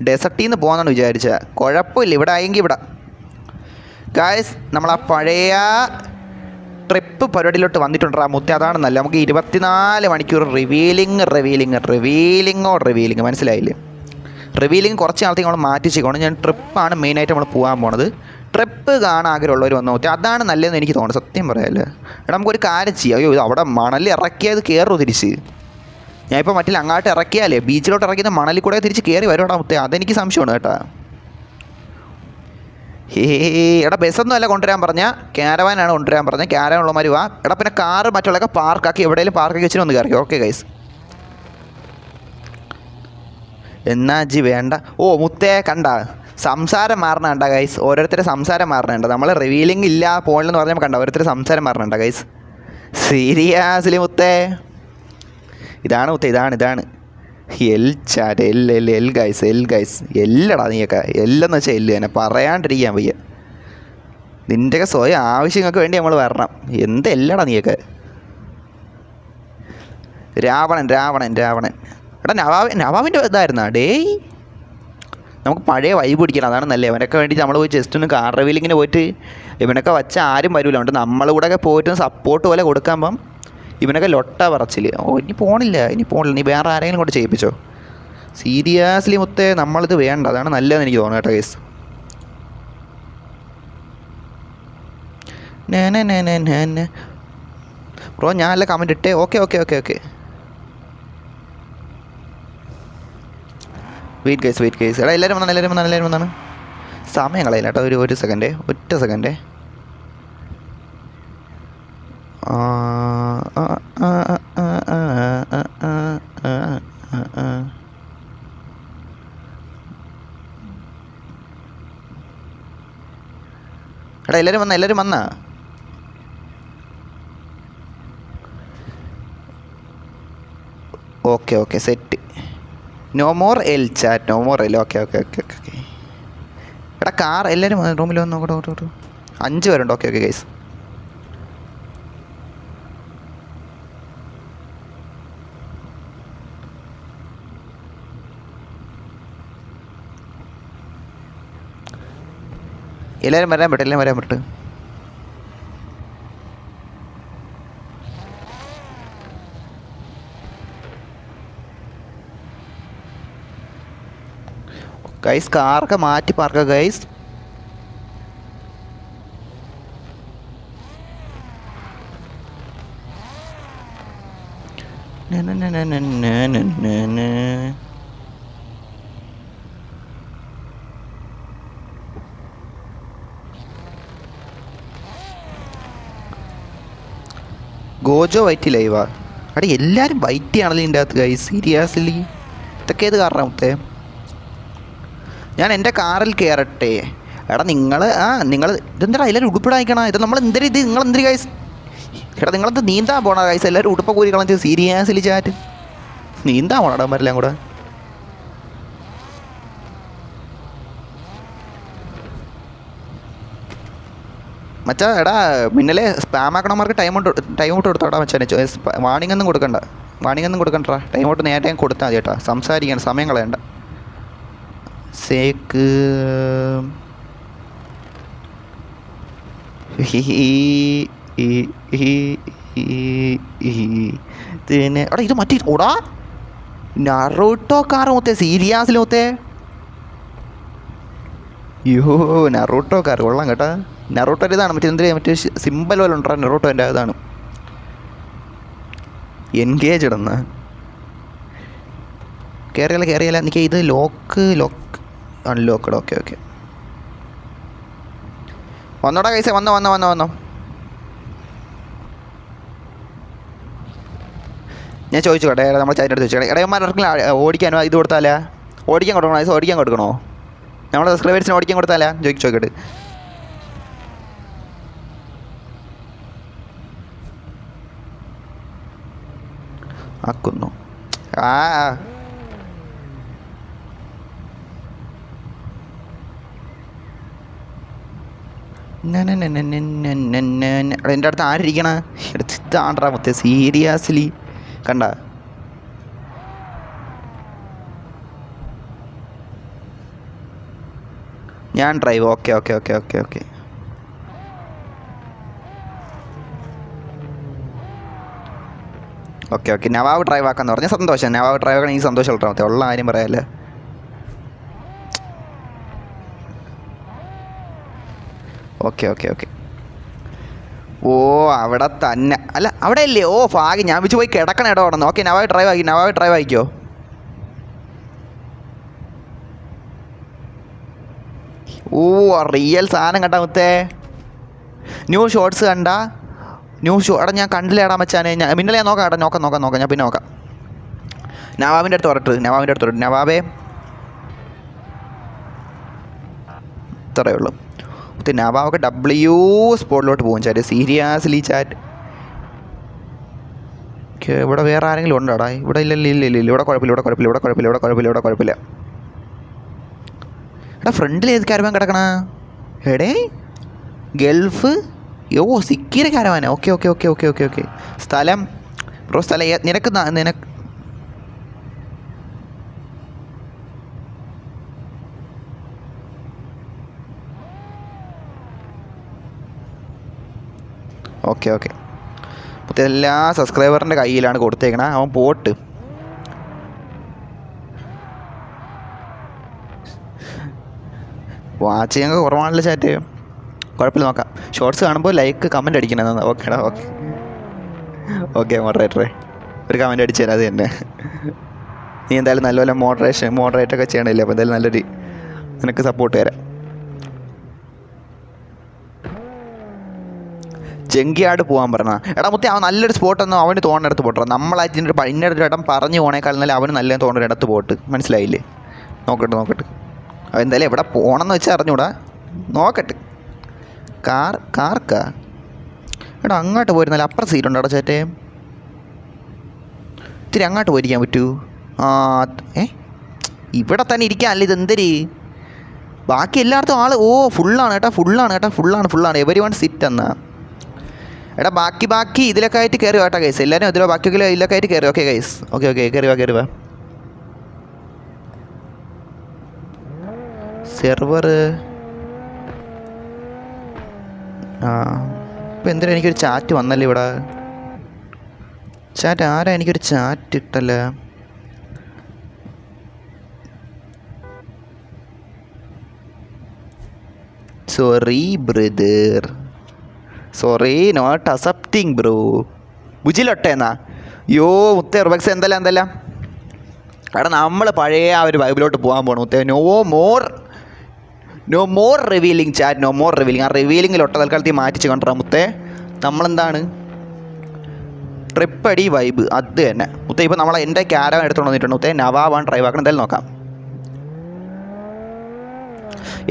ഡെസർട്ടിൽ നിന്ന് പോകുന്നതാണ് വിചാരിച്ചത്. കുഴപ്പമില്ല, ഇവിടെ ആയെങ്കിൽ ഇവിടെ. ഗായ്സ് നമ്മൾ ആ പഴയ ട്രിപ്പ് പരിപാടിയിലോട്ട് വന്നിട്ടുണ്ടാ മുത്തേ. അതാണ് നല്ല. നമുക്ക് 24 മണിക്കൂർ റിവീലിംഗ് മനസ്സിലായില്ലേ? റിവീലിംഗ് കുറച്ച് നാളത്തേക്ക് നമ്മൾ മാറ്റിച്ചേക്കണം. ഞാൻ ട്രിപ്പാണ് മെയിനായിട്ട് നമ്മൾ പോകാൻ പോണത്. ട്രിപ്പ് കാണാൻ ആഗ്രഹമുള്ളവർ വന്നു നോക്കി, അതാണ് നല്ലതെന്ന് എനിക്ക് തോന്നുന്നു. സത്യം പറയാമല്ലേ. എടാ നമുക്കൊരു കാര്യം ചെയ്യാം. അയ്യോ, അവിടെ മണൽ ഇറക്കിയത് കയറുമോ തിരിച്ച്? ഞാനിപ്പോൾ മറ്റിൽ അങ്ങോട്ട് ഇറക്കിയാലേ ബീച്ചിലോട്ട് ഇറക്കിയത് മണലിൽ കൂടെ തിരിച്ച് കയറി വരുവാടാ മുത്തേ. അതെനിക്ക് സംശയമാണ് കേട്ടോ. എടാ ബസ്സൊന്നും അല്ല കൊണ്ടുവരാൻ പറഞ്ഞാൽ, ക്യാരവാനാണ് കൊണ്ടുവരാൻ പറഞ്ഞത്. ക്യാരവാനുള്ളമാർ വാ. എടാ പിന്നെ കാറ് മറ്റുള്ളതൊക്കെ പാർക്കാക്കി എവിടെയെങ്കിലും പാർക്കാക്കി വെച്ചിട്ട് ഒന്ന് കയറി. Okay guys. എന്നാ ജി വേണ്ട. ഓ മുത്തേ കണ്ട സംസാരം മാറണണ്ട ഗൈസ്. ഓരോരുത്തരുടെ സംസാരം മാറണുണ്ട്. നമ്മൾ റിവീലിംഗ് ഇല്ല പോകണമെന്ന് പറഞ്ഞാൽ കണ്ട ഓരോരുത്തരുടെ സംസാരം മാറണുണ്ട ഗൈസ്. സീരിയസ്ലി മുത്തേ. ഇതാണ് മുത്തേ, ഇതാണ് എൽ ചാറ്റ്. L guys. എല്ലടാ നീയൊക്കെ. എല്ലെന്ന് വെച്ചാൽ എല്ല് തന്നെ പറയാണ്ടിരിക്കാൻ വയ്യ. നിൻ്റെയൊക്കെ സ്വയം ആവശ്യങ്ങൾക്ക് വേണ്ടി നമ്മൾ വരണം. എന്തെല്ലടാ നീയൊക്കെ. രാവണൻ. എടാ നവാബിൻ്റെ ഇതായിരുന്നാ ഡേയ്. നമുക്ക് പഴയ വൈബ് പിടിക്കണം, അതാണ് നല്ലത്. അവനൊക്കെ വേണ്ടി നമ്മൾ പോയി ജസ്റ്റ് ഒന്ന് കാർ റിവീലിങ്ങിന് പോയിട്ട് ഇവനൊക്കെ വച്ച ആരും വരില്ല. അതുകൊണ്ട് നമ്മളിവിടെ ഒക്കെ പോയിട്ട് സപ്പോർട്ട് പോലെ കൊടുക്കുമ്പം ഇവനൊക്കെ ലൊട്ട പറച്ചിൽ. ഇനി പോണില്ല. നീ വേറെ ആരെങ്കിലും കൊണ്ട് ചെയ്യിപ്പിച്ചോ. സീരിയസ്ലി മുത്തേ നമ്മളിത് വേണ്ട. അതാണ് നല്ലതെന്ന് എനിക്ക് തോന്നുന്നു കേട്ടോ കേസ്. ബ്രോ ഞാനല്ല കമൻറ്റ് ഇട്ടേ. ഓക്കെ. Wait guys. എടാ എല്ലാവരും വന്നാണ്. സമയം കളയില്ല കേട്ടോ. ഒരു സെക്കൻഡ്, ഒറ്റ സെക്കൻഡ്. എടാ എല്ലാവരും വന്നാ. Okay set. No more L chat. Okay. എടാ കാർ എല്ലാവരും റൂമിൽ വന്നു. 5 പേരുണ്ട്. Okay guys. എല്ലാവരും വരാൻ പറ്റും. ഗൈസ് കാറൊക്കെ മാറ്റി പാർക്കുക ഗൈസ്. ഗോജോ വൈറ്റ് ലൈവാ. അവിടെ എല്ലാവരും വൈറ്റ് ആണല്ലോ ഇതിൻ്റെ അകത്ത് ഗൈസ്. സീരിയസ്ലി ഇതൊക്കെ ഏത് കാറാണ് മുത്തേ? ഞാൻ എൻ്റെ കാറിൽ കയറട്ടെ. എടാ നിങ്ങൾ ഇതെന്താ എല്ലാവരും ഉടുപ്പിടായിക്കണം. ഇത് നമ്മൾ നിങ്ങളെന്തൊരു ഗൈസ്. എടാ നിങ്ങളെന്ത് നീന്താൻ പോണ ഗൈസ്? എല്ലാവരും ഉടുപ്പ കൂരി കളഞ്ഞ് സീരിയസ്ലി ചാറ്റ് നീന്താൻ പോണടാ അവന്മാരെല്ലാം കൂടെ. മച്ചാ എടാ മിന്നലെ സ്പാം ആക്കണമാർക്ക് ടൈം ഔട്ട് കൊടുത്തോടാ മച്ചാനെ. വാണിംഗ് ഒന്നും കൊടുക്കണ്ട. ടൈം ഔട്ട് നേരത്തെ കൊടുത്താൽ മതി കേട്ടോ. സംസാരിക്കണം, സമയം കളയണ്ട. സേക്ക് എടാ ഇത് മറ്റേ ഓടാ നറൂട്ടോ കാർ മുത്തേ. സീരിയസ്ലി മുത്തേ. യോ നറൂട്ടോ കാർ കൊള്ളാം കേട്ടോ. നറൂട്ടോൻ്റെ ഇതാണ് മറ്റേ സിമ്പിൾ പോലെ ഉണ്ടോ നറൂട്ടോൻ്റെ. ഇതാണ് എൻഗേജ് ഇടുന്ന. കയറിയല്ല എനിക്ക് ഇത് ലോക്ക് അൺലോക്കഡ്. ഓക്കെ വന്നോടാ കൈസ. വന്നോ. ഞാൻ ചോദിച്ചു കേട്ടെ. നമ്മൾ ചാറ്റിൻ്റെ അടുത്ത് ചോദിച്ചു ഇടയന്മാർക്കെങ്കിലും ഓടിക്കാനോ ഇത് കൊടുത്താലാ? ഓടിക്കാൻ കൊടുക്കണോ? നമ്മൾ സബ്സ്ക്രൈബേഴ്സിന് ഓടിക്കാൻ കൊടുത്താലാ? ചോദിക്കട്ടെ. ആക്കുന്നു. എൻ്റെ അടുത്ത് ആരിരിക്കണ? ഇതാണ്ടാ മുത്തേ. സീരിയസ്ലി കണ്ട ഞാൻ drive. Okay okay okay okay okay okay okay Nawab drive ആക്കാന്ന് പറഞ്ഞാൽ സന്തോഷം. നവാബ് ഡ്രൈവ് ആക്കാൻ എനിക്ക് സന്തോഷം കേട്ടോ, ഉള്ള കാര്യം പറയാമല്ലേ. ഓക്കെ ഓക്കെ ഓക്കെ ഓ അവിടെ തന്നെ അല്ല അവിടെ അല്ലേ? ഓ ഭാഗ്യം, ഞാൻ വെച്ച് പോയി കിടക്കണം ഇടം അവിടെ നിന്ന്. ഓക്കെ നവാബ് ഡ്രൈവ് ആക്കി, നവാബ് ഡ്രൈവ് ആക്കിയോ. ഓ റിയൽ സാധനം കണ്ട മുത്തേ. ന്യൂ ഷോർട്സ് കണ്ട എടാ ഞാൻ കണ്ടില്ലേടാ മച്ചാനെ. മിന്നലെ ഞാൻ നോക്കാം നോക്കാം നോക്കാം നോക്കാം ഞാൻ പിന്നെ നോക്കാം. നവാബിൻ്റെ അടുത്ത് പറട്ട് നവാബേ ഇത്രയേ ഉള്ളൂ. നവാബൊക്കെ W സ്പോട്ടിലോട്ട് പോകും ചാറ്റ്. Seriously chat. ഇവിടെ വേറെ ആരെങ്കിലും ഉണ്ടോടാ? ഇവിടെ ഇല്ല. ഇവിടെ കുഴപ്പമില്ല. എടാ ഫ്രണ്ടിൽ ഏത് കാരവാൻ കിടക്കണ? എടേ ഗൾഫ്. യോ സിക്കിയുടെ കാരവാന. ഓക്കെ സ്ഥലം ബ്രോ സ്ഥലം നിനക്ക് ഓക്കെ എല്ലാ സബ്സ്ക്രൈബറിൻ്റെ കയ്യിലാണ് കൊടുത്തേക്കണ. അവൻ പോട്ട് വാച്ച് ഞങ്ങൾക്ക് കുറവാണല്ലോ ചാറ്റ്. കുഴപ്പമില്ല നോക്കാം. ഷോർട്സ് കാണുമ്പോൾ ലൈക്ക് കമൻറ്റ് അടിക്കണം. ഓക്കേടാ ഓക്കെ മോഡറേറ്ററെ ഒരു കമൻറ്റ് അടിച്ചു തരാം. അത് തന്നെ നീ എന്തായാലും നല്ലപോലെ മോഡറേറ്റൊക്കെ ചെയ്യണമല്ലേ. അപ്പോൾ എന്തായാലും നല്ലൊരു നിനക്ക് സപ്പോർട്ട് തരാം. ജങ്കിയാട് പോകാൻ പറഞ്ഞാൽ എടാ മുത്തേ അവൻ നല്ലൊരു സ്പോട്ടൊന്നും അവന് തോന്നിടത്ത് പോട്ടോ. നമ്മളായിട്ട് ഇന്നൊരു ഇടം പറഞ്ഞു പോണേക്കാൾ നല്ല അവന് നല്ല തോന്നിടത്ത് പോട്ട്. മനസ്സിലായില്ലേ? നോക്കട്ടെ എന്തായാലും എവിടെ പോകണമെന്ന് വെച്ചാൽ അറിഞ്ഞൂടാ. നോക്കട്ടെ. കാർക്കാ എടാ അങ്ങോട്ട് പോയിരുന്നല്ല. അപ്പുറം സീറ്റുണ്ടോ അവിടെ ചേട്ടേ? ഇത്തിരി അങ്ങോട്ട് പോയിരിക്കാൻ പറ്റൂ. ഇവിടെ തന്നെ ഇരിക്കാനല്ല ഇതെന്തര്? ബാക്കി എല്ലായിടത്തും ആൾ ഫുള്ളാണ് കേട്ടോ. ഫുള്ളാണ്. എവരി വൺ സിറ്റ് എന്നാ. എടാ ബാക്കി ഇതിലൊക്കെ ആയിട്ട് കയറി കേട്ടോ ഗൈസ്. എല്ലാവരും ഇതിലോ ബാക്കിയൊക്കെ ഇതിലൊക്കെ ആയിട്ട് കയറി. ഓക്കെ ഗൈസ് ഓക്കെ കയറി വാ. സെർവർ ഇപ്പം എന്തിനാ എനിക്കൊരു ചാറ്റ് വന്നല്ലേ ഇവിടെ? ചാറ്റ് ആരാ എനിക്കൊരു ചാറ്റ് ഇട്ടല്ലേ? Sorry brother, sorry not accepting bro. ബുജിലൊട്ടേന്നാ. യോ മുത്തേ റുബക്സ് എന്തെല്ലാം എടാ നമ്മൾ പഴയ ആ ഒരു വൈബിലോട്ട് പോകാൻ പോകണം മുത്തേ. No more revealing chat. ആ റിവീലിങ്ങിൽ ഒട്ട തൽക്കാലത്തിൽ മാറ്റിച്ച് കൊണ്ടുവരാം മുത്തേ. നമ്മളെന്താണ് ട്രിപ്പ് അടി വൈബ് അത് തന്നെ മുത്തേ. ഇപ്പോൾ നമ്മളെ എൻ്റെ ക്യാരവൻ എടുത്തുകൊണ്ട് വന്നിട്ടുണ്ട് മുത്തേ. നവാബാണ് ഡ്രൈവ് ആക്കണം. എന്തായാലും നോക്കാം.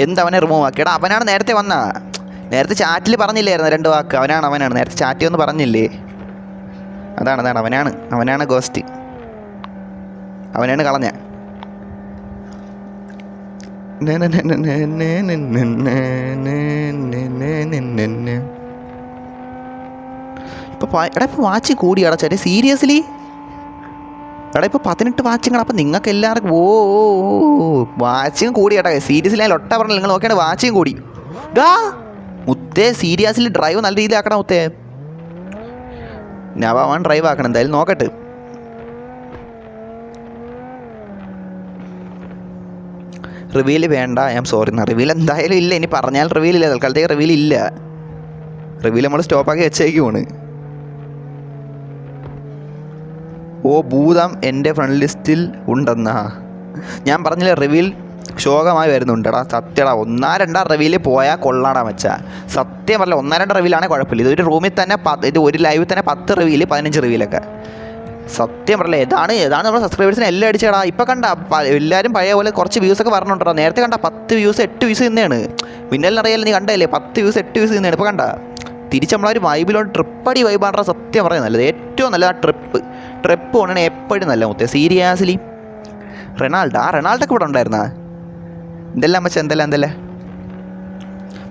എന്തവനെ റിമൂവ് ആക്കിയടാ? അവനാണ് നേരത്തെ നേരത്തെ ചാറ്റിൽ പറഞ്ഞില്ലായിരുന്നു 2 വാക്ക്. അവനാണ് നേരത്തെ ചാറ്റ് ഒന്ന് പറഞ്ഞില്ലേ? അതാണ് അവനാണ് ഗോസ്റ്റ്. അവനാണ് കളഞ്ഞ. ഇപ്പോൾ വാച്ച് കൂടിയാടാ ചേട്ടാ. സീരിയസ്ലി എടാ ഇപ്പോൾ 18 വാച്ചിങ്ങൾ. അപ്പം നിങ്ങൾക്ക് എല്ലാവർക്കും വാച്ചിങ് കൂടിയാട്ടാ. സീരിയസ്ലി ഞാൻ ലൊട്ട പറഞ്ഞില്ല. നിങ്ങൾ നോക്കിയാണ് വാച്ചിങ് കൂടി. മുത്തേ സീരിയസ്ലി ഡ്രൈവ് നല്ല രീതിയിലാക്കണം മുത്തേ. നവാൻ ഡ്രൈവ് ആക്കണം. എന്തായാലും നോക്കട്ടെ. റിവീൽ വേണ്ട. സോറി റിവീൽ എന്തായാലും ഇല്ല. ഇനി പറഞ്ഞാൽ റിവീലില്ല. തൽക്കാലത്തേക്ക് റിവീലില്ല. റിവീൽ നമ്മൾ സ്റ്റോപ്പാക്കി വെച്ചേക്കുവാണ്. ഭൂതം എൻ്റെ ഫ്രണ്ട് ലിസ്റ്റിൽ ഉണ്ടെന്നാ ഞാൻ പറഞ്ഞില്ലേ. റിവീൽ ശോകമായി വരുന്നുണ്ടടാ. സത്യടാ 1-2 റിവീൽ പോയാൽ കൊള്ളാടാ വെച്ചാൽ. സത്യം പറഞ്ഞില്ല 1-2 റിവീലാണെങ്കിൽ കുഴപ്പമില്ല. ഇതൊരു റൂമിൽ തന്നെ ഇത് ഒരു ലൈവിൽ തന്നെ 10 റിവീൽ 15 റിവീലൊക്കെ. സത്യം പറഞ്ഞില്ല ഏതാണ് നമ്മുടെ സബ്സ്ക്രൈബേഴ്സിനെ എല്ലാം അടിച്ചേടാ. ഇപ്പം കണ്ട എല്ലാവരും പഴയ പോലെ കുറച്ച് വ്യൂസൊക്കെ പറഞ്ഞിട്ടുണ്ടോ. നേരത്തെ കണ്ട 10 വ്യൂസ് 8 വ്യൂസ് നിന്നാണ്. മിന്നലിനറിയാലും നീ കണ്ടല്ലേ 10 വ്യൂസ് 8 വ്യൂസ് നിന്നാണ്. ഇപ്പോൾ കണ്ട തിരിച്ച് നമ്മളൊരു വൈബിലോട്ട് ട്രിപ്പടി വൈബാണ്ടാ. സത്യം പറയാൻ നല്ലത് ഏറ്റവും നല്ല ആ ട്രിപ്പ് കൊണ്ടാണ് എപ്പോഴും നല്ല മുത്തേ. സീരിയസ്ലി റൊണാൾഡൊക്കെ ഇവിടെ ഉണ്ടായിരുന്നാ? എന്തെല്ലാം വെച്ചാൽ എന്തെല്ലാം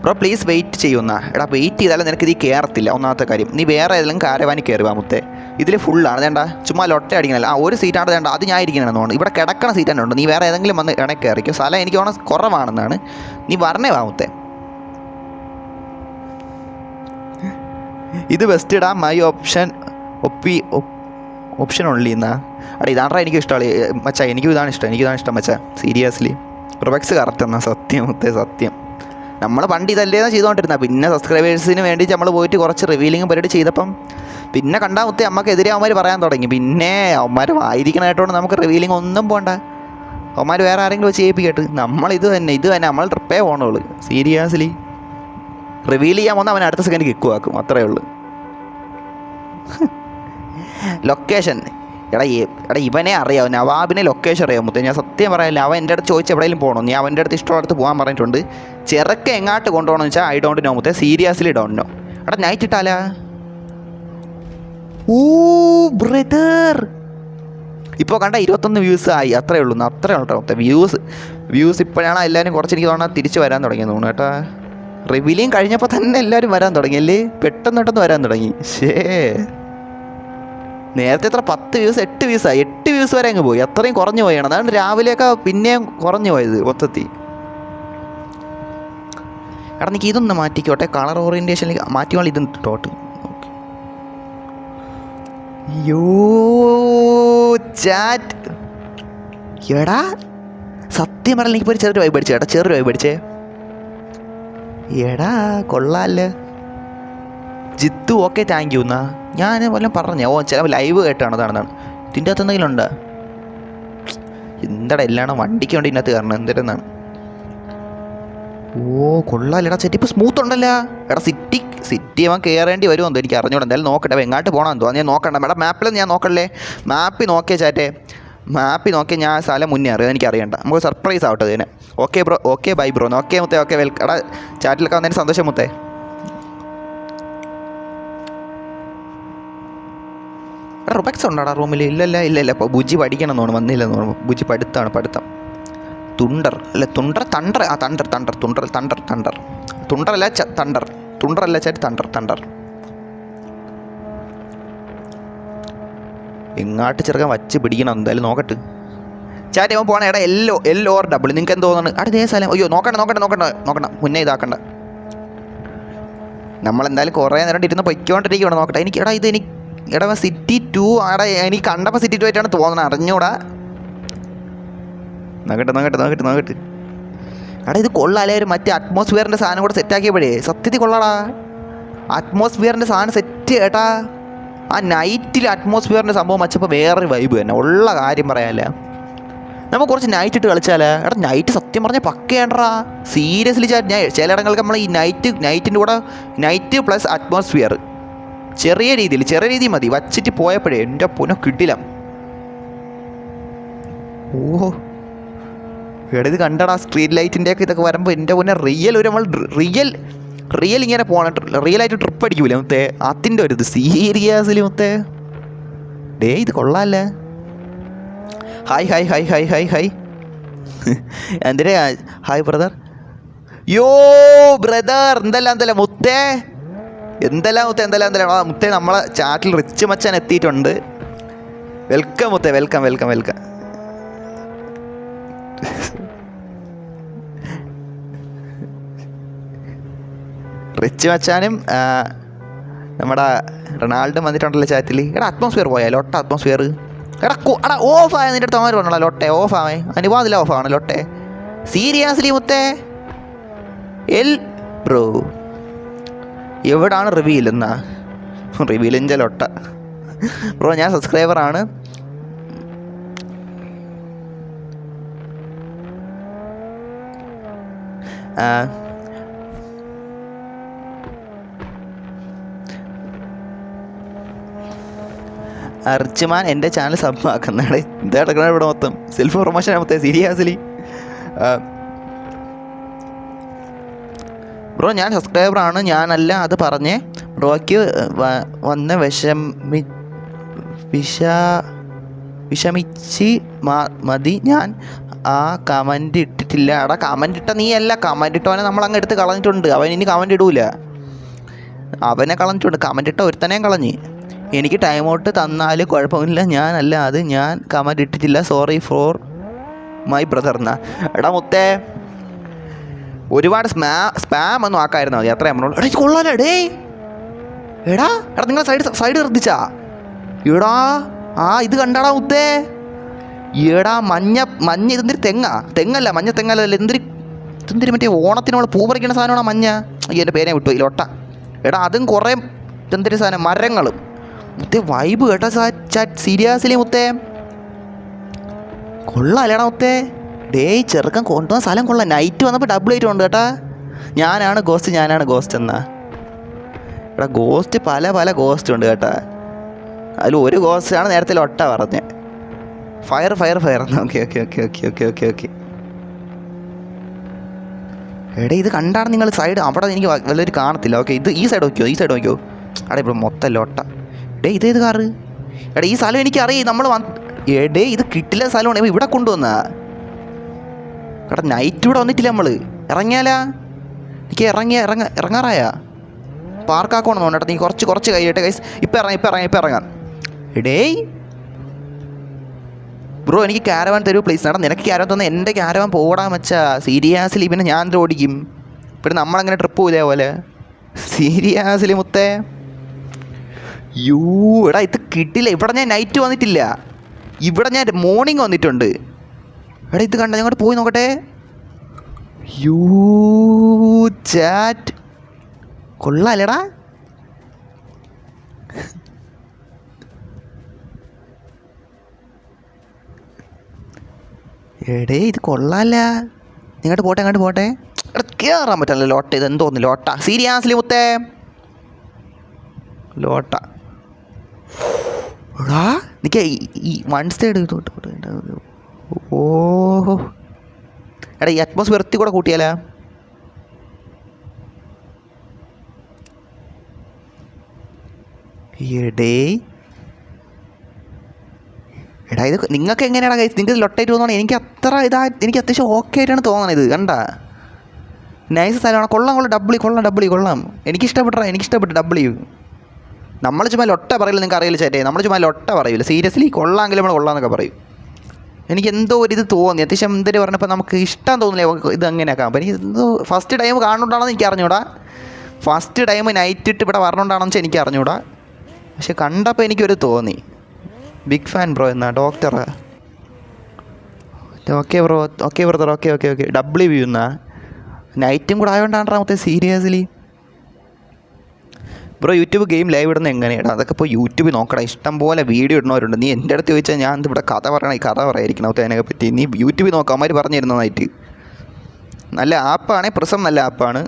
ബ്രോ പ്ലീസ് വെയിറ്റ് ചെയ്യുന്ന. എടാ വെയിറ്റ് ചെയ്താലും നിനക്ക് ഇത് കയറത്തില്ല. ഒന്നാമത്തെ കാര്യം നീ വേറെ ഏതെങ്കിലും കാരവാനി കയറുക മുത്തേ. ഇതിൽ ഫുള്ളാണ് വേണ്ട, ചുമ്മാ ലൊട്ട അടിക്കണല്ല. ആ ഒരു സീറ്റാണ് വേണ്ട, അത് ഞാൻ ഇരിക്കണമെന്ന് തോന്നുന്നു. ഇവിടെ കിടക്കണ സീറ്റ് തന്നെ ഉണ്ട്. നീ വേറെ ഏതെങ്കിലും വന്ന് ഇണക്ക് കയറിക്കും. സ്ഥലം എനിക്ക് തോന്നുന്നത് കുറവാണെന്നാണ്. നീ പറഞ്ഞേ വാമത്തെ. ഇത് ബെസ്റ്റ് ഇടാം. മൈ ഓപ്ഷൻ ഓപ്ഷൻ ഉള്ളി എന്നാ. ഇതാണ്ടാ എനിക്ക് ഇഷ്ടമാണ് മച്ചാ. എനിക്കും ഇതാണ് ഇഷ്ടം മച്ചാ. സീരിയസ്ലി പ്രൊബക്സ് കറക്റ്റ് എന്നാ. സത്യം മുത്തേ സത്യം. നമ്മൾ പണ്ട് ഇതല്ലേന്ന് ചെയ്തുകൊണ്ടിരുന്ന. പിന്നെ സബ്സ്ക്രൈബേഴ്സിന് വേണ്ടി നമ്മൾ പോയിട്ട് കുറച്ച് റിവീലിംഗ് പരിപാടി ചെയ്തപ്പം പിന്നെ കണ്ടാൽ മുത്തേ അമ്മക്കെതിരെ അവന്മാർ പറയാൻ തുടങ്ങി. പിന്നെ അവന്മാർ വായിരിക്കണായിട്ടോണ്ട് നമുക്ക് റിവീലിംഗ് ഒന്നും പോകണ്ട. അവന്മാർ വേറെ ആരെങ്കിലും ചെയ്യിപ്പിക്കട്ട്. നമ്മളിത് തന്നെ നമ്മൾ ട്രിപ്പേ പോകണുള്ളൂ. സീരിയസ്ലി റിവീൽ ചെയ്യാൻ വന്നാൽ അവൻ അടുത്ത സെക്കൻഡ് കിക്ക് ആക്കും. അത്രയേ ഉള്ളൂ. ലൊക്കേഷൻ എടാ ഇവനെ അറിയാം. നവാബിനെ ലൊക്കേഷൻ അറിയാം മുത്തേ. ഞാൻ സത്യം പറയാനില്ല. അവൻ എൻ്റെ അടുത്ത് ചോദിച്ച് എവിടെയെങ്കിലും പോകണം. ഞാൻ അവൻ്റെ അടുത്ത് ഇഷ്ടമുള്ളടുത്ത് പോകാൻ പറഞ്ഞിട്ടുണ്ട്. ചെറുക്ക എങ്ങാട്ട് കൊണ്ടുപോകണമെന്ന് വെച്ചാൽ ഐ ഡോണ്ട് നോ മുത്തേ. Seriously don't know. നൈറ്റ് ഇട്ടാലാ? ഓ ബ്രദർ, ഇപ്പോൾ കണ്ട 21 വ്യൂസ് ആയി. അത്രയേ ഉള്ളൂ. അത്രയേ ഉള്ളൂ മൊത്തം വ്യൂസ്. ഇപ്പോഴാണ് എല്ലാവരും കുറച്ച് എനിക്ക് തോന്നുന്നത് തിരിച്ച് വരാൻ തുടങ്ങിയെന്ന് തോന്നുന്നു കേട്ടാ. റിവീലിയും കഴിഞ്ഞപ്പോൾ തന്നെ എല്ലാവരും വരാൻ തുടങ്ങിയല്ലേ. പെട്ടെന്ന് വരാൻ തുടങ്ങി. നേരത്തെ എത്ര 10 വ്യൂസ് 8 വ്യൂസായി. 8 വ്യൂസ് വരെ അങ്ങ് പോയി. അത്രയും കുറഞ്ഞു പോയാണ്. അതാണ് രാവിലെയൊക്കെ പിന്നെയും കുറഞ്ഞു പോയത് മൊത്തത്തിൽ. എനിക്ക് ഇതൊന്ന് മാറ്റിക്കോട്ടെ. കളർ ഓറിയൻറ്റേഷനിൽ മാറ്റിക്കോളാം. ഇതൊന്ന് ടോട്ട്. യോ ചാറ്റ് എടാ സത്യം പറഞ്ഞാൽ എനിക്കിപ്പോൾ ഒരു ചെറിയൊരു വൈബ് അടിച്ചേ ചേട്ടാ. ചെറിയൊരു വൈബ് അടിച്ചേ എടാ. കൊള്ളാമല്ലേ ജിത്തു. Okay thank you. എന്നാ ഞാൻ വല്ലതും പറഞ്ഞേ. ചില ലൈവ് കേട്ടാണ്. അതാണ് ഇതിൻ്റെ അകത്ത് എന്തെങ്കിലും ഉണ്ടോ? എന്താടാ എല്ലാം വണ്ടിക്ക് വേണ്ടി ഇതിനകത്ത് കയറണം. എന്തിനാണ്? ഓ കൊള്ളാമല്ലേടാ. സെറ്റ് ഇപ്പോൾ സ്മൂത്ത് ഉണ്ടല്ലോ. എടാ സിറ്റി അവൻ കയറേണ്ടി വരുമെന്തോ എനിക്ക് അറിഞ്ഞൂടാ. എന്തായാലും നോക്കട്ടെ. എങ്ങോട്ട് പോകണം എന്തോ ഞാൻ നോക്കണ്ട. മേഡം മാപ്പിൽ ഞാൻ നോക്കല്ലേ. മാപ്പിൽ നോക്കിയ ചാറ്റേ. മാപ്പിൽ നോക്കിയാൽ ഞാൻ സ്ഥലം മുന്നേ അറിയാം. എനിക്ക് അറിയണ്ട. നമുക്ക് സർപ്രൈസ് ആവട്ടെ ഇതിന്. Okay bro. Okay bye bro. Okay മുത്തേ. Okay welcome. എടാ ചാറ്റിലൊക്കെ വന്നതിന് സന്തോഷം മുത്തേ. എടാ റുബക്സ് ഉണ്ടോടാ റൂമിൽ? ഇല്ല. ഇപ്പോൾ ബുജി പഠിക്കണം തോന്നുന്നു. വന്നില്ലെന്ന് തോന്നുന്നു. ബുജി പഠിത്തം. തുണ്ടർ അല്ല തണ്ടർ. തുണ്ടറല്ല ചേട്ടി തണ്ടർ. എങ്ങാട്ട് ചെറുക്കാൻ വച്ച് പിടിക്കണം. എന്തായാലും നോക്കട്ടെ. ചാറ്റ് അവൻ പോകണേ. എടാ എല്ലോ ഓർ ഡബിൾ നിങ്ങൾക്ക് എന്ത് തോന്നുന്നു? അതേ സ്ഥലം. അയ്യോ നോക്കണ്ട. മുന്നേ ഇതാക്കണ്ട. നമ്മളെന്തായാലും കുറേ നേരം ഇരുന്ന് പൊയ്ക്കൊണ്ടിരിക്കണം. നോക്കട്ടെ. എടാ സിറ്റി 2 ആടെ എനിക്ക് കണ്ടപ്പോൾ സിറ്റി 2 ആയിട്ടാണ് തോന്നുന്നത്. അറിഞ്ഞൂടാ. നോക്കട്ടെ. എടാ ഇത് കൊള്ളാലേ. ഒരു മറ്റേ അറ്റ്മോസ്ഫിയറിൻ്റെ സാധനം കൂടെ സെറ്റാക്കിയപ്പോഴേ സത്യത്തിൽ കൊള്ളാടാ. അറ്റ്മോസ്ഫിയറിൻ്റെ സാധനം സെറ്റ് കേട്ടാ. ആ നൈറ്റിൽ അറ്റ്മോസ്ഫിയറിൻ്റെ സംഭവം വച്ചപ്പോൾ വേറൊരു വൈബ് തന്നെ. ഉള്ള കാര്യം പറയാനല്ല. നമുക്ക് കുറച്ച് നൈറ്റ് ഇട്ട് കളിച്ചാലേ. എടാ നൈറ്റ് സത്യം പറഞ്ഞാൽ പക്കയാണ്ടാ. സീരിയസ്ലി ചിലയിടങ്ങൾക്ക് നമ്മൾ ഈ നൈറ്റിൻ്റെ കൂടെ നൈറ്റ് പ്ലസ് അറ്റ്മോസ്ഫിയർ ചെറിയ രീതിയിൽ മതി വച്ചിട്ട് പോയപ്പോഴേ എൻ്റെ പൊന്നോ കിട്ടില്ല. ഓ എടാ ഇത് കണ്ടടാ. സ്ട്രീറ്റ് ലൈറ്റിൻ്റെയൊക്കെ ഇതൊക്കെ വരുമ്പോൾ എൻ്റെ പൊന്നെ നമ്മൾ റിയൽ ഇങ്ങനെ പോകണം. റിയലായിട്ട് ട്രിപ്പ് അടിക്കൂലേ മുത്തേ. അതിൻ്റെ ഒരു ഇത് സീരിയസ്ലി മുത്തേ. ഇത് കൊള്ളാമല്ലേ. ഹായ് എന്തിനാ ഹായ് ബ്രദർ. യോ ബ്രദർ എന്തെല്ലാം മുത്തേ. എന്തെല്ലാം മുത്തേ. നമ്മളെ ചാറ്റിൽ റിച്ച് മച്ചാൻ എത്തിയിട്ടുണ്ട്. വെൽക്കം മുത്തേ. വെൽക്കം. റിച്ച് മച്ചാനും നമ്മുടെ റൊണാൾഡോ വന്നിട്ടുണ്ടല്ലോ ചാറ്റിൽ. എടാ അറ്റ്മോസ്ഫിയർ പോയാൽ ലൊട്ട അറ്റ്മോസ്ഫിയർ. എടാ ഓഫായ നിൻ്റെ അടുത്ത് അവന്മാർ പറഞ്ഞല്ലോ. ലൊട്ടെ ഓഫാവേ. അനുവാദില്ല ഓഫാണ് ലൊട്ടെ. സീരിയസ്ലി മുത്തേ. ബ്രോ എവിടാണ് റിവീൽ എന്നാ? റിവീലിൻ്റെ ലൊട്ട ബ്രോ. ഞാൻ സബ്സ്ക്രൈബറാണ്. അർച്ചുമാൻ എൻ്റെ ചാനൽ സബ് ആക്കുന്നതാണ്. എന്താ കിടക്കണ ഇവിടെ മൊത്തം സെൽഫ് പ്രൊമോഷൻ മൊത്തം. സീരിയസ്ലി ബ്രോ ഞാൻ സബ്സ്ക്രൈബറാണ്. ഞാനല്ല അത് പറഞ്ഞേ. ബ്രോയ്ക്ക് വന്ന് വിഷമിച്ച് മതി. ഞാൻ ആ കമൻ്റ് ഇട്ടിട്ടില്ല. എടാ കമൻ്റ് ഇട്ട നീ അല്ല. കമൻ്റ് ഇട്ടവനെ നമ്മളങ്ങ് എടുത്ത് കളഞ്ഞിട്ടുണ്ട്. അവൻ ഇനി കമൻ്റ് ഇടൂല. അവനെ കളഞ്ഞിട്ടുണ്ട്. കമൻ്റ് ഇട്ട ഒരുത്തനെയും കളഞ്ഞ്. എനിക്ക് ടൈം ഔട്ട് തന്നാൽ കുഴപ്പമില്ല, ഞാനല്ല അത്, ഞാൻ കമൻറ്റ് ഇട്ടിട്ടില്ല, സോറി ഫോർ മൈ ബ്രദർ എന്നാ. എടാ മുത്തേ, ഒരുപാട് സ്പാം ഒന്നും ആക്കായിരുന്നു മതി, അത്ര നമ്മളോട്. എടാ കൊള്ളാലോ ഡേ. എടാ നിങ്ങൾ സൈഡ് ശ്രദ്ധിച്ചാ? എടാ ഇത് കണ്ടാടാ മുത്തേ. എടാ മഞ്ഞ ഇതെന്തൊരു തെങ്ങല്ല, മഞ്ഞ തെങ്ങല്ല, എന്തൊരു മറ്റേ ഓണത്തിനോട് പൂ പറിക്കുന്ന സാധനമാണോ മഞ്ഞ? എൻ്റെ പേരെ വിട്ടു ഇലോട്ട. എടാ അതും കുറേ എന്തൊരു സാധനം മരങ്ങളും. മുത്തേ വൈബ് കേട്ടോ സീരിയസ്ലി മുത്തേ, കൊള്ളാല്ലേടാ മുത്തേ. ഡേ ചെറുക്കൻ കൊണ്ടുവന്ന സ്ഥലം കൊള്ളാം. നൈറ്റ് വന്നപ്പോൾ ഡബിൾ ആയിട്ട് ഉണ്ട് കേട്ടാ. ഞാനാണ് ഗോസ്റ്റ് എന്നാ. എടാ ഗോസ്റ്റ് പല ഗോസ്റ്റ് ഉണ്ട് കേട്ടാ. അതിൽ ഒരു ഗോസ്റ്റാണ് നേരത്തെ ലൊട്ട പറഞ്ഞത്. Fire okay. എടേ ഇത് കണ്ടാണ് നിങ്ങൾ സൈഡ് അവിടെ എനിക്ക് വല്ലൊരു കാണത്തില്ല. ഓക്കെ ഇത് ഈ സൈഡ് നോക്കിയോ. എടാ ഇപ്പോൾ മൊത്തം ലൊട്ട. ഡേ ഇതേത് കാറ്? എടാ ഈ സ്ഥലം എനിക്കറിയാം. നമ്മൾ എടേ ഇത് കിട്ടില്ല സ്ഥലമാണ് ഇവിടെ കൊണ്ടുവന്നാ. എടാ നൈറ്റ് ഇവിടെ വന്നിട്ടില്ല നമ്മൾ. ഇറങ്ങിയാലാ? എനിക്ക് ഇറങ്ങാറായാ? പാർക്കാക്കണമെന്ന് തോന്നട്ടെ. നീ കുറച്ച് കഴിയട്ടെ ഗൈസ്. ഇപ്പം ഇറങ്ങാം. എടേ ബ്രോ എനിക്ക് ക്യാരവാൻ തരൂ പ്ലീസ്. എടാ നിനക്ക് ക്യാരവാൻ തന്നെ, എൻ്റെ ക്യാരവാൻ പോടാൻ വെച്ചാ. സീരിയസ്ലി പിന്നെ ഞാൻ എന്ത് ഓടിക്കും? പിന്നെ നമ്മളങ്ങനെ ട്രിപ്പ് പോകും ഇതേപോലെ. സീരിയസ്ലി മുത്തേ. എടാ ഇത് കിട്ടില്ല. ഇവിടെ ഞാൻ നൈറ്റ് വന്നിട്ടില്ല, ഇവിടെ ഞാൻ മോർണിംഗ് വന്നിട്ടുണ്ട്. എടാ ഇത് കണ്ട, ഞങ്ങോട്ട് പോയി നോക്കട്ടെ. ചാറ്റ് കൊള്ളാല്ലേടാ. എടേ ഇത് കൊള്ളാല്ല. ഇങ്ങോട്ട് പോട്ടെ. എടാ കയറാൻ പറ്റില്ല ലോട്ട. ഇത് എന്തോന്ന് ലോട്ട? സീരിയസ്ലി മുത്തേ ലോട്ട. എടാ നിൽക്കുക ഈ വൺ സൈഡ്. ഓഹോ എടാ ഈ അറ്റ്മോസ്ഫിയർ എത്തി കൂടെ കൂട്ടിയാലാ? എടാ ഇത് നിങ്ങൾക്ക് എങ്ങനെയാണ് കഴിച്ച്? നിങ്ങൾക്ക് ലൊട്ടായിട്ട് തോന്നണം. എനിക്ക് അത്ര എനിക്ക് അത്യാവശ്യം ഓക്കെ ആയിട്ടാണ് തോന്നണത്. ഇത് കണ്ട നൈസ് സ്ഥലമാണ്. കൊള്ളാം ഡബ്ല്യു. എനിക്കിഷ്ടപ്പെട്ട ഡബ്ല്യു. നമ്മൾ ചുമ്മാ ലൊട്ട പറയില്ല, നിങ്ങൾക്ക് അറിയില്ല ചേട്ടേ. നമ്മൾ ചുമ്മാ ലൊട്ട പറയില്ല. സീരിയസ്ലി കൊള്ളാമെങ്കിൽ നമ്മൾ കൊള്ളാമെന്നൊക്കെ പറയും. എനിക്ക് എന്തോ ഒരു ഇത് തോന്നി അത്യാവശ്യം. എന്തൊരു പറഞ്ഞപ്പോൾ നമുക്ക് ഇഷ്ടം തോന്നില്ല ഇത് അങ്ങനെയൊക്കെ. അപ്പോൾ എനിക്ക് എന്തോ ഫസ്റ്റ് ടൈം കാണുന്നുണ്ടാണെന്ന് എനിക്ക് അറിഞ്ഞൂടാ. ഫസ്റ്റ് ടൈം നൈറ്റ് ഇട്ട് ഇവിടെ വരണുണ്ടാണെന്ന് വെച്ചാൽ എനിക്ക് അറിഞ്ഞൂടാ. പക്ഷെ കണ്ടപ്പോൾ എനിക്കൊരു തോന്നി. ബിഗ് ഫാൻ ബ്രോ എന്നാ ഡോക്ടറാ. Okay brother. ഡബ്ല്യു വ്യൂ എന്നാ. നൈറ്റും കൂടെ ആയതുകൊണ്ടാണ് മൊത്തം. Seriously bro YouTube game live ഇടുന്ന എങ്ങനെയാണ്? അതൊക്കെ ഇപ്പോൾ യൂട്യൂബിൽ നോക്കണം. ഇഷ്ടം പോലെ വീഡിയോ ഇടുന്നവരുണ്ട്. നീ എൻ്റെ അടുത്ത് ചോദിച്ചാൽ ഞാൻ ഇവിടെ കഥ പറയായിരിക്കണം അതിനെ പറ്റി. നീ യൂട്യൂബിൽ നോക്കാം, അവന്മാർ പറഞ്ഞു തരുന്നതായിട്ട്. നല്ല ആപ്പാണ് പ്രിസം, നല്ല ആപ്പാണ്.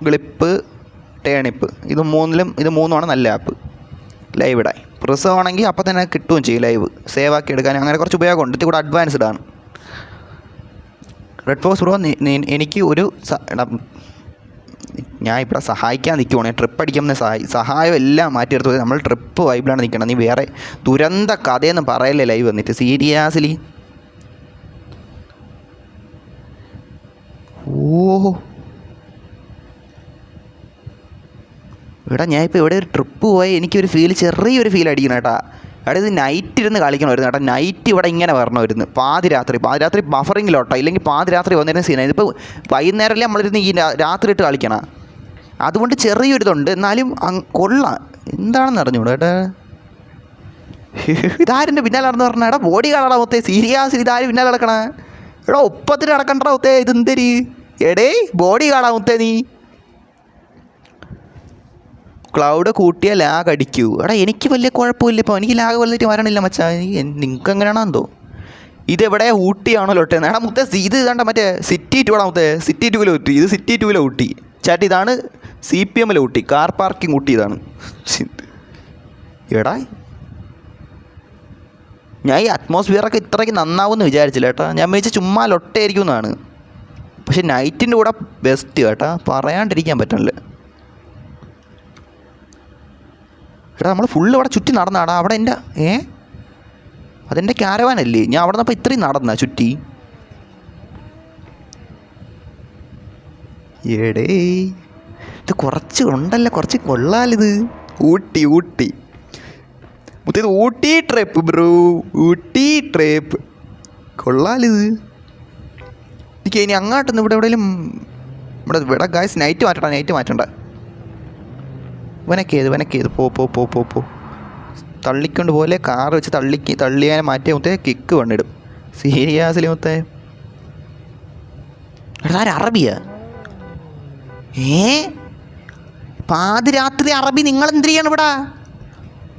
ഗ്ലിപ്പ്, ടേണിപ്പ് ഇത് മൂന്നുമാണ് നല്ല ആപ്പ് ലൈവ് ഇടാൻ. പ്രിസം ആണെങ്കിൽ അപ്പോൾ തന്നെ കിട്ടുകയും ചെയ്യും ലൈവ് സേവ് ആക്കി എടുക്കാൻ. അങ്ങനെ കുറച്ച് ഉപയോഗമുണ്ട്. ഇത് കൂടെ അഡ്വാൻസ്ഡ് ആണ്. റെഡ് ഫോക്സ് ബ്രോ എനിക്ക് ഒരു ഞാൻ ഇവിടെ സഹായിക്കാൻ നിൽക്കുവാണ്. ട്രിപ്പ് അടിക്കുന്ന സഹായം എല്ലാം മാറ്റിയെടുത്ത് നമ്മൾ ട്രിപ്പ് വൈബിലാണ് നിൽക്കണം. നീ വേറെ ദുരന്ത കഥയെന്ന് പറയല്ലേ ലൈവ് വന്നിട്ട്. സീരിയസ്ലി ഓഹോ എടാ ഞാൻ ഇപ്പോൾ ഇവിടെ ഒരു ട്രിപ്പ് പോയി എനിക്കൊരു ചെറിയൊരു ഫീൽ അടിക്കണം കേട്ടാ. എടാ ഇത് നൈറ്റ് ഇരുന്ന് കളിക്കണമായിരുന്നു കേട്ടോ. നൈറ്റ് ഇവിടെ ഇങ്ങനെ വരണമായിരുന്നു. പാതിരാത്രി ബഫറിങ്ങിലോട്ടോ. ഇല്ലെങ്കിൽ പാതിരാത്രി വന്നിരുന്ന സീനാണ്. ഇതിപ്പോൾ വൈകുന്നേരമല്ലേ നമ്മളിരുന്ന് ഈ രാത്രി ഇട്ട് കളിക്കണം. അതുകൊണ്ട് ചെറിയൊരിതുണ്ട്, എന്നാലും കൊള്ളാം. എന്താണെന്ന് അറിഞ്ഞൂടാ ഏട്ടാ. ഇതാരിൻ്റെ പിന്നാലെ നടന്ന് പറഞ്ഞ എടാ ബോഡി കാണാടാ മൊത്തേ. സീരിയസ് ഇതാരും പിന്നാലെ നടക്കണ? എടാ ഒപ്പത്തിന് നടക്കണ്ട മൊത്തേ. ഇതെന്തരി എടേ ബോഡി കാണാ മൊത്തേ. നീ ക്ലൗഡ് കൂട്ടിയ ലാഗ് അടിക്കൂ. എടാ എനിക്ക് വലിയ കുഴപ്പമില്ല. ഇപ്പോൾ എനിക്ക് ലാഗ് വന്നിട്ട് വരണില്ല മച്ചാ. നിങ്ങൾക്ക് എങ്ങനെയാണോ എന്തോ. ഇതെവിടെ ഊട്ടിയാണോ ലൊട്ടേന്ന്? എടാ മുത്തേ ഇത് കണ്ട മറ്റേ സിറ്റി 2 ആണോ മുത്തേ? സിറ്റി 2 ഊട്ടി. ഇത് സിറ്റി 2 ഊട്ടി ചാറ്റ്. ഇതാണ് CPM Ooty, car parking Ooty. ഇതാണ്. എടാ ഞാൻ ഈ അറ്റ്മോസ്ഫിയറൊക്കെ ഇത്രയ്ക്ക് നന്നാവുമെന്ന് വിചാരിച്ചില്ല കേട്ടോ. ഞാൻ വിചാരിച്ച ചുമ്മാ ലൊട്ടയായിരിക്കും എന്നാണ്. പക്ഷെ നൈറ്റിൻ്റെ കൂടെ ബെസ്റ്റ് കേട്ടോ, പറയാണ്ടിരിക്കാൻ പറ്റണില്ല. എടാ നമ്മൾ ഫുള്ള് ഇവിടെ ചുറ്റി നടന്നാടാ. അവിടെ എൻ്റെ അതെൻ്റെ ക്യാരവാനല്ലേ? ഞാൻ അവിടെ നിന്നപ്പോൾ ഇത്രയും നടന്ന ചുറ്റി. എടേ ഇത് കുറച്ച് ഉണ്ടല്ലോ, കുറച്ച് കൊള്ളാലിത്. ഊട്ടി ഇത് Ooty trip bro, Ooty trip കൊള്ളാലിത്. എനിക്ക് ഇനി അങ്ങോട്ടൊന്നും ഇവിടെ എവിടെയെങ്കിലും ഇവിടെ ഗായ്സ് നൈറ്റ് മാറ്റണ്ട. ഇവനൊക്കെ പോ തള്ളിക്കൊണ്ട് പോലെ കാർ വെച്ച് തള്ളിയാൻ മാറ്റിയ മുത്തേ കിക്ക് വന്നിടും. സീരിയസ്ലി മുത്തേ അറബിയാ? പാതിരാത്രി അറബി? നിങ്ങളെന്ത് ചെയ്യണം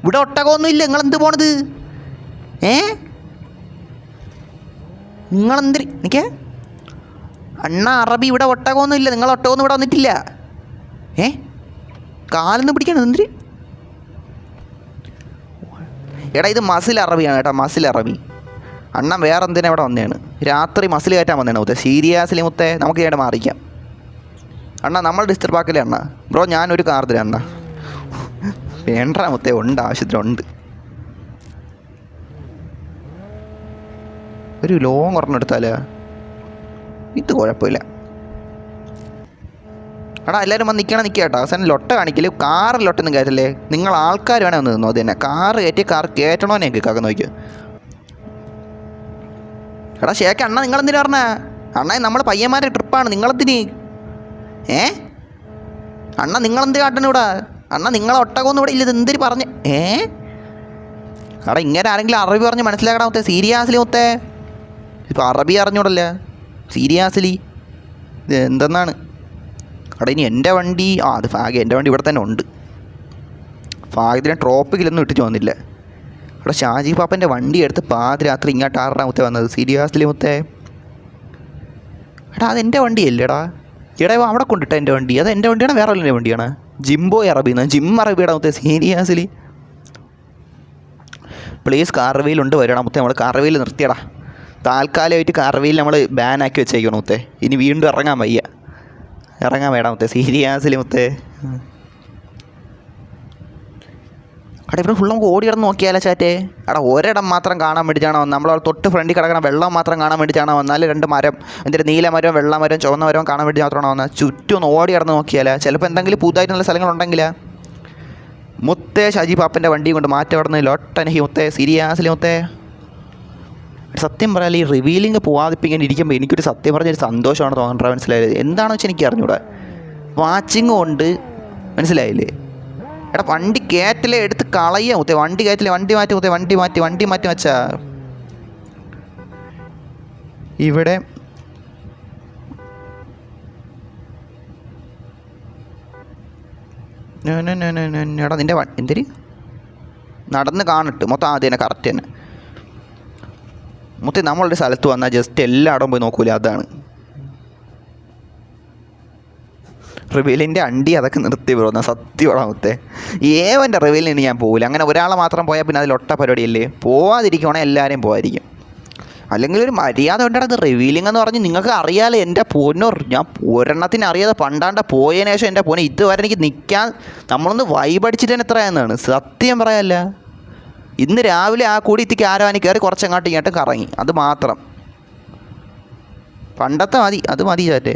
ഇവിടെ ഒട്ടകമൊന്നും ഇല്ല, നിങ്ങളെന്ത് പോണത്? നിങ്ങളെന്തിരി എനിക്ക് അണ്ണ അറബി? ഇവിടെ ഒട്ടകമൊന്നും ഇല്ല, നിങ്ങൾ ഒട്ടകമൊന്നും ഇവിടെ വന്നിട്ടില്ല. കാലൊന്നും പിടിക്കണം എന്തിരി? എടാ ഇത് മസിൽ അറബിയാണ് കേട്ടോ, മസിൽ അറബി. അണ്ണൻ വേറെ എന്തിനാ ഇവിടെ വന്നതാണ്? രാത്രി മസിൽ കയറ്റാൻ വന്നതാണ് മുത്തേ. സീരിയസ്ലി മുത്തേ നമുക്ക് ഇവിടെ മാറിക്കാം അണ്ണ, നമ്മൾ ഡിസ്റ്റർബ് ആക്കില്ലേ അണ്ണ? ബ്രോ ഞാനൊരു കാർ തരാം അണ്ണ. വേണ്ട മുത്തേ, ഉണ്ട്, ആവശ്യത്തിനുണ്ട്. ഒരു ലോങ് ഒരെണ്ണം എടുത്താലേ? ഇത് കുഴപ്പമില്ല. എടാ എല്ലാവരും വന്ന് നിൽക്കണം കേട്ടോ. അവസാനം ലൊട്ട കാണിക്കല്. കാറിൽ ലൊട്ടൊന്നും കയറ്റല്ലേ നിങ്ങൾ, ആൾക്കാർ വേണേ വന്ന് നിന്നോ. അത് തന്നെ കാർ കയറ്റണോ ഞാൻ കേൾക്കാൻ നോക്കിയോ. എടാ ഷേക്ക് അണ്ണ നിങ്ങളെന്തിനാ പറഞ്ഞ? അണ്ണ നമ്മൾ പയ്യന്മാരുടെ ട്രിപ്പാണ്, നിങ്ങളെന്തിന്? അണ്ണ നിങ്ങളെന്ത് കാട്ടണം ഇവിടെ? അണ്ണ നിങ്ങളെ ഒട്ടകമൊന്നും ഇവിടെ ഇല്ല. ഇത് എന്തിന് പറഞ്ഞ്? എടാ ഇങ്ങനെ ആരെങ്കിലും അറബി പറഞ്ഞ് മനസ്സിലാക്കടാ മുത്തേ. സീരിയസ്ലി മുത്തേ ഇപ്പോൾ അറബി അറിഞ്ഞൂടല്ല സീരിയസ്ലി. ഇത് എന്തെന്നാണ്? എടാ ഇനി എൻ്റെ വണ്ടി അത് ഭാഗ്യം, എൻ്റെ വണ്ടി ഇവിടെ തന്നെ ഉണ്ട്. ഭാഗ്യത്തിന് ട്രോപ്പിക്കിലൊന്നും ഇട്ടിട്ട് വന്നില്ല. എടാ ഷാജി പാപ്പൻ്റെ വണ്ടി എടുത്ത് പാതിരാത്രി ഇങ്ങോട്ട് ആറാം മുത്തേ വന്നത്. സീരിയസ്ലി മുത്തേ എടാ അതെൻ്റെ വണ്ടിയല്ലേടാ. എടാ അവിടെ കൊണ്ടിട്ട എൻ്റെ വണ്ടി. അത് എൻ്റെ വണ്ടിയാണ്, വേറെ വല്ല വണ്ടിയാണ്? ജിംബോ അറബിന്ന്, ജിം അറബിയുടെ മുത്തേ. സീരിയസ്ലി പ്ലീസ് കാർവെയിലുണ്ട് വരണം മുത്തേ. നമ്മൾ കാർവെയിൽ നിർത്തിയടാ. താൽക്കാലമായിട്ട് കാർവെയിൽ നമ്മൾ ബാനാക്കി വെച്ചേക്കണം മുത്തേ. ഇനി വീണ്ടും ഇറങ്ങാൻ വേണം മുത്തേ. സീരിയസ്ലി മുത്തേ അവിടെ ഇവിടെ ഫുൾ നമുക്ക് ഓടി കിടന്ന് നോക്കിയാലോ ചാറ്റേ. അവിടെ ഒരിടം മാത്രം കാണാൻ വേണ്ടിയിട്ടാണ് വന്നത്. നമ്മൾ തൊട്ട് ഫ്രണ്ടിൽ കിടക്കുന്ന വെള്ളം മാത്രം കാണാൻ വേണ്ടിയിട്ടാണ് വന്നാൽ 2 മരം, എന്തിൻ്റെ നീല മരം, വെള്ള മരം, ചുവന്ന മരം കാണാൻ വേണ്ടി മാത്രമാണ് വന്നത്. ചുറ്റും ഒന്ന് ഓടി കിടന്ന് നോക്കിയാലോ. ചിലപ്പോൾ എന്തെങ്കിലും പുതുതായിട്ടുള്ള സ്ഥലങ്ങളുണ്ടെങ്കിലാ മുത്തേ. ഷാജി പാപ്പൻ്റെ വണ്ടി കൊണ്ട് മാറ്റം അവിടെ നിന്ന് ലൊട്ടനഹി മുത്തേ. സീരിയസ്ലി മുത്തേ സത്യം പറയാൻ ഈ റിവീലിംഗ് പോവാതിപ്പിക്കാൻ ഇരിക്കുമ്പോൾ എനിക്കൊരു സത്യം പറഞ്ഞൊരു സന്തോഷമാണ് തോന്നുന്നത്. മനസ്സിലായത് എന്താണെന്ന് വെച്ചാൽ എനിക്ക് അറിഞ്ഞൂടാ. വാച്ചിങ് കൊണ്ട് മനസ്സിലായില്ലേ? എടാ വണ്ടി കയറ്റിലെ എടുത്ത് കളയുക മുത്തേ. വണ്ടി കയറ്റിലെ, വണ്ടി മാറ്റി മുത്തേ. വണ്ടി മാറ്റി വെച്ചാ ഇവിടെ എടാ നിൻ്റെ എന്തിരി നടന്ന് കാണിട്ട് മൊത്തം ആദ്യം തന്നെ കറക്റ്റ് തന്നെ മുത്തേ. നമ്മളൊരു സ്ഥലത്ത് വന്നാൽ ജസ്റ്റ് എല്ലായിടവും പോയി നോക്കൂലേ, അതാണ് റിവീലിൻ്റെ അണ്ടി. അതൊക്കെ നിർത്തി ബ്രോ, സത്യമാണോ മുത്തേ? ഏവൻ്റെ റിവീലിന് ഞാൻ പോകില്ല. അങ്ങനെ ഒരാളെ മാത്രം പോയാൽ പിന്നെ അതിലൊട്ട പരിപാടിയല്ലേ. പോവാതിരിക്കുവാണെങ്കിൽ എല്ലാവരെയും പോകാതിരിക്കും. അല്ലെങ്കിൽ ഒരു മര്യാദ ഉണ്ടായത്. റിവീലിംഗ് എന്ന് പറഞ്ഞ് നിങ്ങൾക്ക് അറിയാലോ എൻ്റെ പൊന്നോർ. ഞാൻ ഒരെണ്ണത്തിന് അറിയാതെ പണ്ടാണ്ട പോയതിനു ശേഷം എൻ്റെ പൊന്നെ ഇതുവരെ എനിക്ക് നിൽക്കാൻ നമ്മളൊന്ന് വൈബടിച്ചിട്ട് തന്നെ എത്രയാണെന്നാണ് സത്യം പറയാമല്ല. ഇന്ന് രാവിലെ ആ കൂടി ഇത്തിക്ക് ആരോനി കയറി കുറച്ചങ്ങോട്ട് ഇങ്ങോട്ടും കറങ്ങി, അത് മാത്രം. പണ്ടത്തെ മതി, അത് മതി ചാറ്റേ.